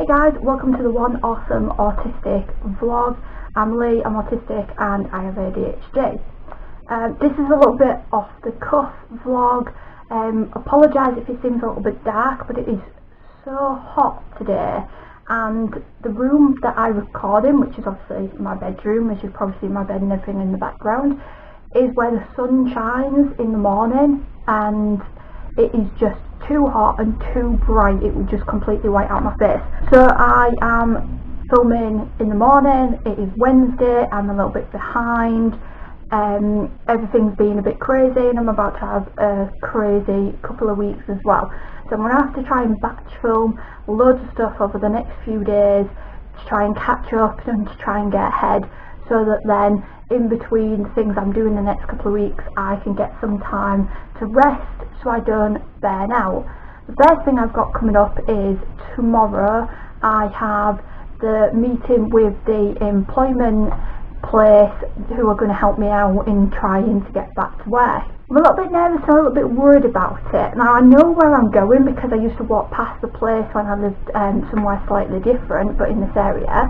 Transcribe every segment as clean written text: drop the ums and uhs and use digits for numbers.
Hey guys, welcome to the One Awesome Autistic vlog. I'm Lee, I'm autistic and I have ADHD. This is a little bit off the cuff vlog. Apologise if it seems a little bit dark, but it is so hot today, and the room that I record in, which is obviously my bedroom, as you've probably seen my bed and everything in the background, is where the sun shines in the morning, and it is just too hot and too bright. It would just completely white out my face. So I am filming in the morning. It is Wednesday. I'm a little bit behind. Everything's been a bit crazy, and I'm about to have a crazy couple of weeks as well. So I'm going to have to try and batch film loads of stuff over the next few days to try and catch up and to try and get ahead, so that then in between the things I'm doing the next couple of weeks I can get some time to rest so I don't burn out. The first thing I've got coming up is tomorrow. I have the meeting with the employment place who are going to help me out in trying to get back to work. I'm a little bit nervous and a little bit worried about it. Now I know where I'm going because I used to walk past the place when I lived somewhere slightly different but in this area.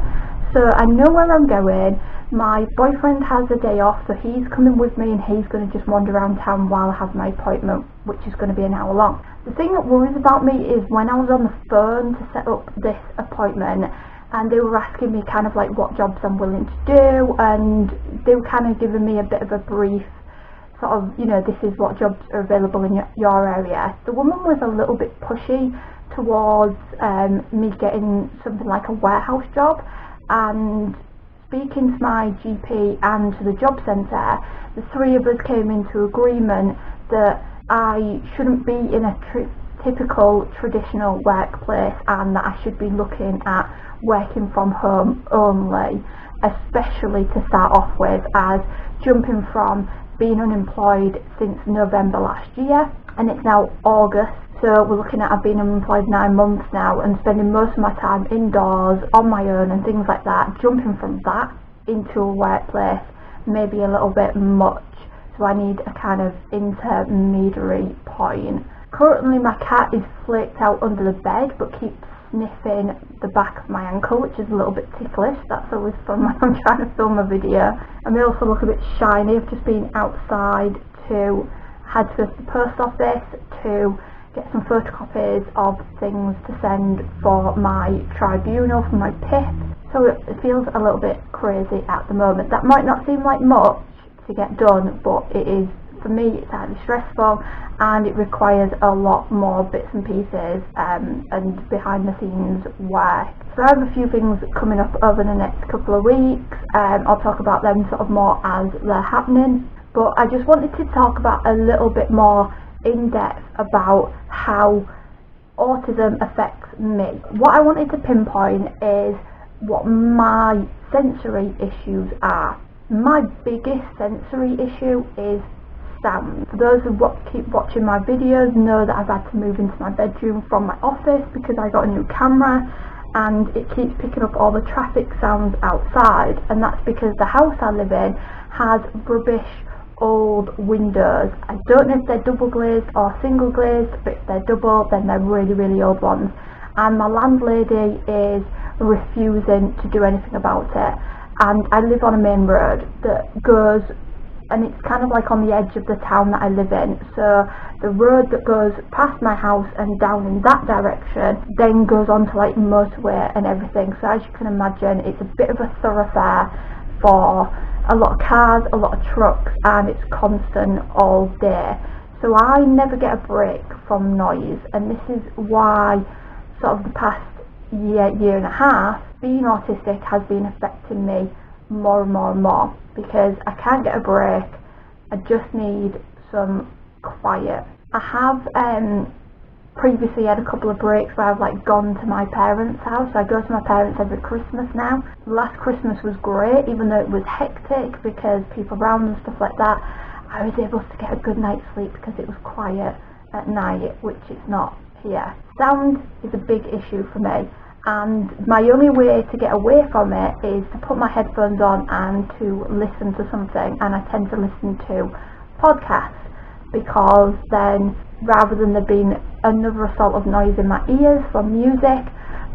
So I know where I'm going. My boyfriend has a day off, so he's coming with me and he's going to just wander around town while I have my appointment, which is going to be an hour long. The thing that worries about me is when I was on the phone to set up this appointment, and they were asking me kind of like what jobs I'm willing to do, and they were kind of giving me a bit of a brief sort of, you know, this is what jobs are available in your area. The woman was a little bit pushy towards me getting something like a warehouse job, and speaking to my GP and to the job centre, the three of us came into agreement that I shouldn't be in a typical traditional workplace, and that I should be looking at working from home only, especially to start off with, as jumping from being unemployed since November last year and it's now August, so we're looking at I've been unemployed 9 months now and spending most of my time indoors on my own and things like that. Jumping from that into a workplace may be a little bit much, so I need a kind of intermediary point. Currently my cat is flaked out under the bed but keeps sniffing the back of my ankle, which is a little bit ticklish. That's always fun when I'm trying to film a video. And they also look a bit shiny. I've just been outside to head to the post office to get some photocopies of things to send for my tribunal, for my PIP. So it feels a little bit crazy at the moment. That might not seem like much to get done, but it is, for me, it's highly stressful and it requires a lot more bits and pieces and behind the scenes work. So I have a few things coming up over the next couple of weeks. I'll talk about them sort of more as they're happening, but I just wanted to talk about a little bit more in depth about how autism affects me. What I wanted to pinpoint is what my sensory issues are. My biggest sensory issue is sound. For those who keep watching my videos know that I've had to move into my bedroom from my office because I got a new camera and it keeps picking up all the traffic sounds outside, and that's because the house I live in has rubbish old windows. I don't know if they're double glazed or single glazed, but if they're double then they're really, really old ones, and my landlady is refusing to do anything about it. And I live on a main road that goes, and it's kind of like on the edge of the town that I live in, so the road that goes past my house and down in that direction then goes on to like motorway and everything. So as you can imagine, it's a bit of a thoroughfare for a lot of cars, a lot of trucks, and it's constant all day. So I never get a break from noise, and this is why sort of the past year and a half being autistic has been affecting me more and more and more, because I can't get a break. I just need some quiet. I have previously had a couple of breaks where I've like gone to my parents' house. I go to my parents every Christmas now. Last Christmas was great, even though it was hectic because people around and stuff like that. I was able to get a good night's sleep because it was quiet at night, which it's not here. Sound is a big issue for me, and my only way to get away from it is to put my headphones on and to listen to something, and I tend to listen to podcasts, because then rather than there being another assault of noise in my ears from music,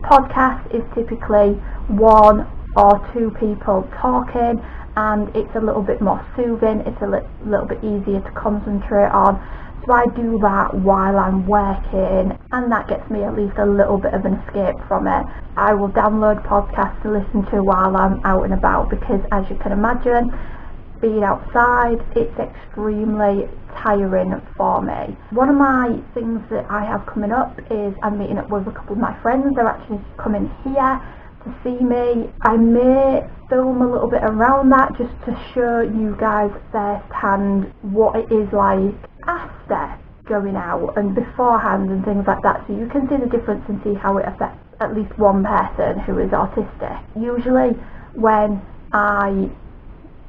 Podcast is typically one or two people talking, and it's a little bit more soothing, it's a little bit easier to concentrate on. So I do that while I'm working, and that gets me at least a little bit of an escape from it. I will download podcasts to listen to while I'm out and about, because as you can imagine, being outside, it's extremely tiring for me. One of my things that I have coming up is I'm meeting up with a couple of my friends. They're actually coming here to see me. I may film a little bit around that just to show you guys firsthand what it is like after going out and beforehand and things like that, so you can see the difference and see how it affects at least one person who is autistic. Usually when I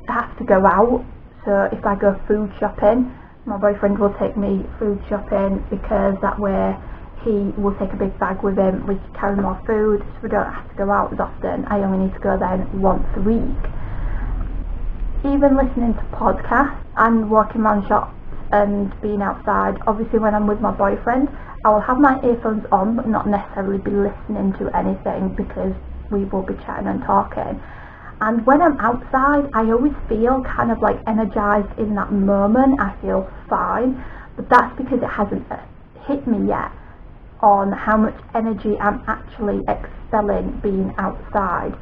have to go out, so if I go food shopping, my boyfriend will take me food shopping, because that way he will take a big bag with him, we can carry more food, so we don't have to go out as often. I only need to go then once a week. Even listening to podcasts and walking around shops and being outside, obviously when I'm with my boyfriend, I will have my earphones on but not necessarily be listening to anything, because we will be chatting and talking. And when I'm outside, I always feel kind of like energized in that moment. I feel fine, but that's because it hasn't hit me yet on how much energy I'm actually expelling being outside.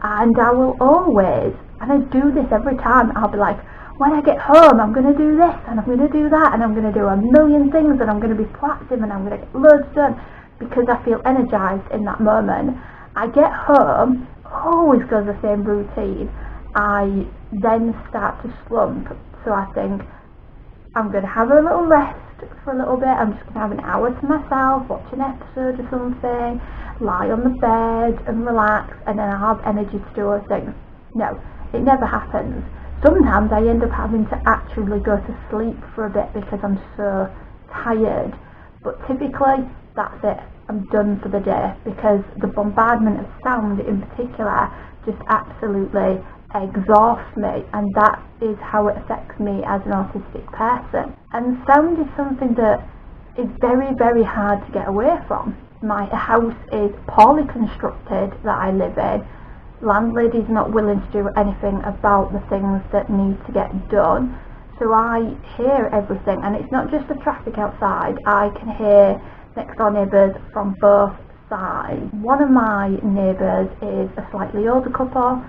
And I will always, and I do this every time, I'll be like, when I get home, I'm going to do this, and I'm going to do that, and I'm going to do a million things, and I'm going to be proactive, and I'm going to get loads done, because I feel energized in that moment. I get home, always go the same routine. I then start to slump, so I think I'm going to have a little rest for a little bit. I'm just going to have an hour to myself, watch an episode or something, lie on the bed and relax, and then I'll have energy to do other things. No, it never happens. Sometimes I end up having to actually go to sleep for a bit because I'm so tired, but typically that's it. I'm done for the day, because the bombardment of sound in particular just absolutely exhausts me, and that is how it affects me as an autistic person. And sound is something that is very, very hard to get away from. My house is poorly constructed that I live in. Landlady's not willing to do anything about the things that need to get done, so I hear everything, and it's not just the traffic outside. I can hear next door neighbours from both sides. One of my neighbours is a slightly older couple.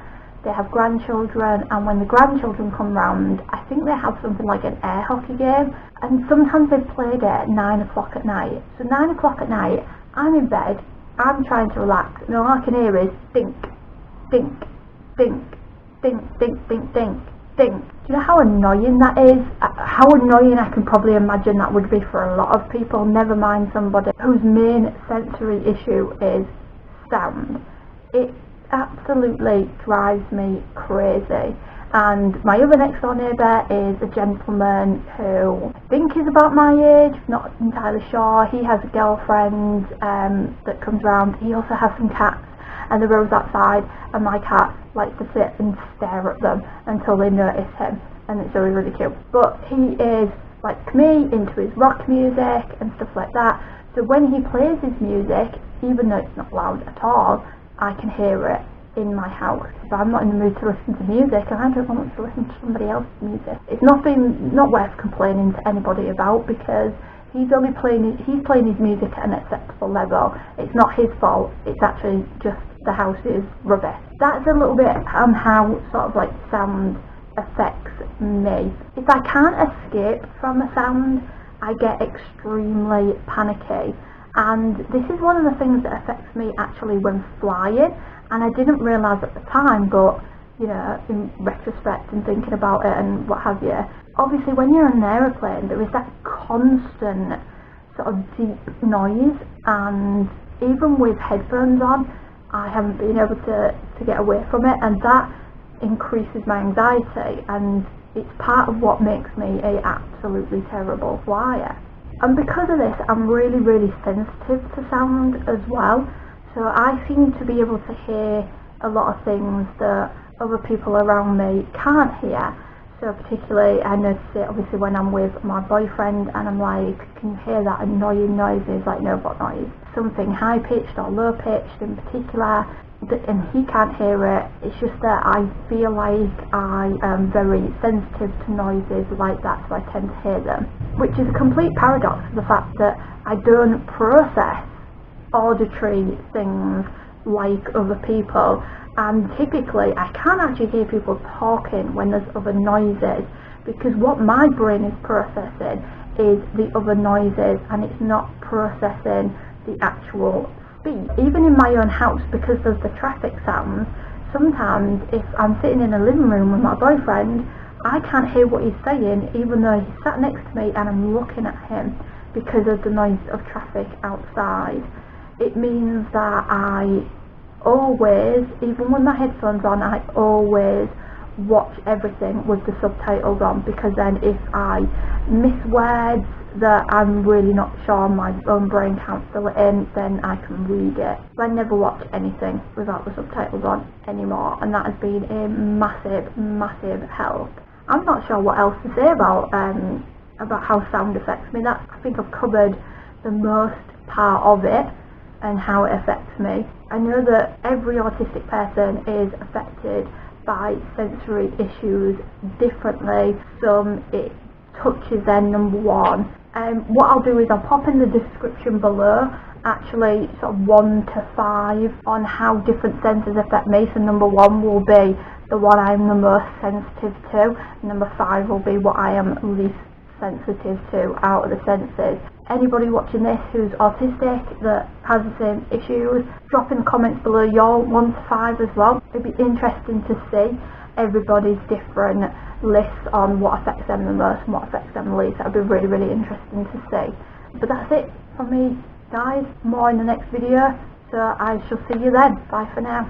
They have grandchildren, and when the grandchildren come round, I think they have something like an air hockey game, and sometimes they've played it at 9 o'clock at night. So 9 o'clock at night, I'm in bed, I'm trying to relax, and all I can hear is dink, dink, dink, dink, dink, dink, dink, dink. Do you know how annoying that is? How annoying I can probably imagine that would be for a lot of people, never mind somebody whose main sensory issue is sound. It absolutely drives me crazy. And my other next door neighbour is a gentleman who I think is about my age, not entirely sure. He has a girlfriend that comes round. He also has some cats, and they're always outside, and my cat likes to sit and stare at them until they notice him, and it's really, really cute. But he is, like me, into his rock music and stuff like that, so when he plays his music, even though it's not loud at all, I can hear it in my house. If I'm not in the mood to listen to music, and I don't want to listen to somebody else's music, it's not worth complaining to anybody about, because he's playing his music at an acceptable level. It's not his fault, it's actually just the house is rubbish. That's a little bit on how sort of like sound affects me. If I can't escape from a sound, I get extremely panicky, and this is one of the things that affects me actually when flying, and I didn't realise at the time, but you know, in retrospect and thinking about it and what have you, obviously when you're on an aeroplane there is that constant sort of deep noise, and even with headphones on I haven't been able to get away from it, and that increases my anxiety, and it's part of what makes me a absolutely terrible flyer. And because of this, I'm really, really sensitive to sound as well, so I seem to be able to hear a lot of things that other people around me can't hear. So particularly I notice it obviously when I'm with my boyfriend and I'm like, can you hear that annoying noise? He's like, no, what noise? Something high pitched or low pitched in particular, and he can't hear it. It's just that I feel like I am very sensitive to noises like that, so I tend to hear them, which is a complete paradox of the fact that I don't process auditory things like other people, and typically I can't actually hear people talking when there's other noises, because what my brain is processing is the other noises and it's not processing the actual speech. Even in my own house, because there's the traffic sounds, sometimes if I'm sitting in a living room with my boyfriend, I can't hear what he's saying even though he's sat next to me and I'm looking at him, because of the noise of traffic outside. It means that I always, even with my headphones on, I always watch everything with the subtitles on, because then if I miss words that I'm really not sure my own brain can't fill it in, then I can read it. So I never watch anything without the subtitles on anymore, and that has been a massive help. I'm not sure what else to say about how sound affects me. I think I've covered the most part of it and how it affects me. I know that every autistic person is affected by sensory issues differently. Some it touches their number one. What I'll do is I'll pop in the description below actually sort of 1 to 5 on how different senses affect me. So number 1 will be the one I'm the most sensitive to, number 5 will be what I am least sensitive to out of the senses. Anybody watching this who's autistic that has the same issues, drop in the comments below your 1 to 5 as well. It'd be interesting to see everybody's different lists on what affects them the most and what affects them the least. That would be really interesting to see. But that's it from me, guys. More in the next video, so I shall see you then. Bye for now.